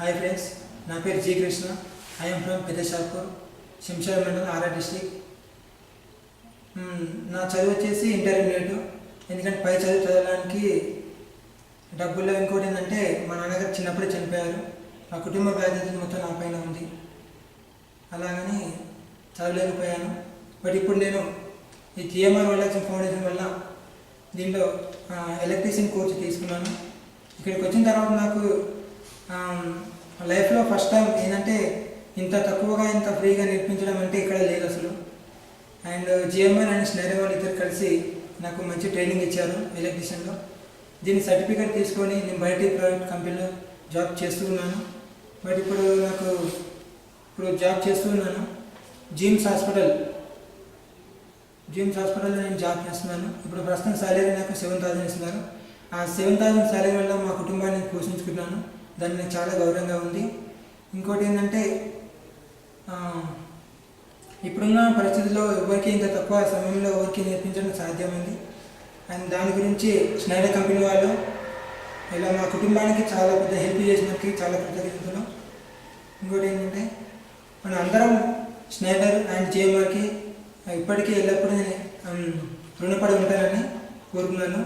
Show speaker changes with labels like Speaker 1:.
Speaker 1: Hi friends, నా పేరు G Krishna. I'm from Peddashapur, Shamshabad మండలం, ఆర్ఆర్ డిస్ట్రిక్ట్. నా చదువు వచ్చేసి ఇంటర్మీడియట్. ఎందుకంటే పై చదువు చదవడానికి డబ్బుల్లో ఇంకోటి ఏంటంటే మా నాన్నగారు చిన్నప్పుడే చనిపోయారు. మా కుటుంబ బాధ్యత మొత్తం నా పైన ఉంది. అలాగని చదవలేకపోయాను. బట్ ఇప్పుడు నేను ఈ జిఎంఆర్ వరలక్ష్మి ఫౌండేషన్ వల్ల దీంట్లో ఎలక్ట్రీషియన్ కోర్సు తీసుకున్నాను. ఇక్కడికి వచ్చిన తర్వాత నాకు లైఫ్లో ఫస్ట్ టైం ఏంటంటే ఇంత తక్కువగా ఇంత ఫ్రీగా నేర్పించడం అంటే ఇక్కడ లేదు అసలు. అండ్ జిఎంఆర్ అండ్ స్నైడర్ వాళ్ళు ఇద్దరు కలిసి నాకు మంచి ట్రైనింగ్ ఇచ్చారు ఎలక్ట్రీషియన్లో. దీని సర్టిఫికేట్ తీసుకొని నేను బయట ప్రైవేట్ కంపెనీలో జాబ్ చేస్తూ ఉన్నాను. బట్ ఇప్పుడు జాబ్ చేస్తూ ఉన్నాను జిమ్స్ హాస్పిటల్లో నేను జాబ్ చేస్తున్నాను. ఇప్పుడు ప్రస్తుతం సాలరీ నాకు 7,000 ఇస్తున్నారు. ఆ 7,000 సాలరీ వల్ల మా కుటుంబాన్ని పోషించుకున్నాను. దాన్ని నాకు చాలా గౌరవంగా ఉంది. ఇంకోటి ఏంటంటే ఇప్పుడున్న పరిస్థితుల్లో ఎవరికి ఇంత తక్కువ సమయంలో ఎవరికి నేర్పించడం సాధ్యమైంది. అండ్ దాని గురించి స్నైడర్ కంపెనీ వాళ్ళు ఇలా మా కుటుంబానికి చాలా పెద్ద హెల్ప్ చేసినందుకు చాలా కృతజ్ఞతలు. ఇంకోటి ఏంటంటే మన అందరం స్నైడర్ అండ్ జిఎంఆర్కి ఇప్పటికీ ఎల్లప్పుడూ రుణపడి ఉంటానని కోరుకున్నాను.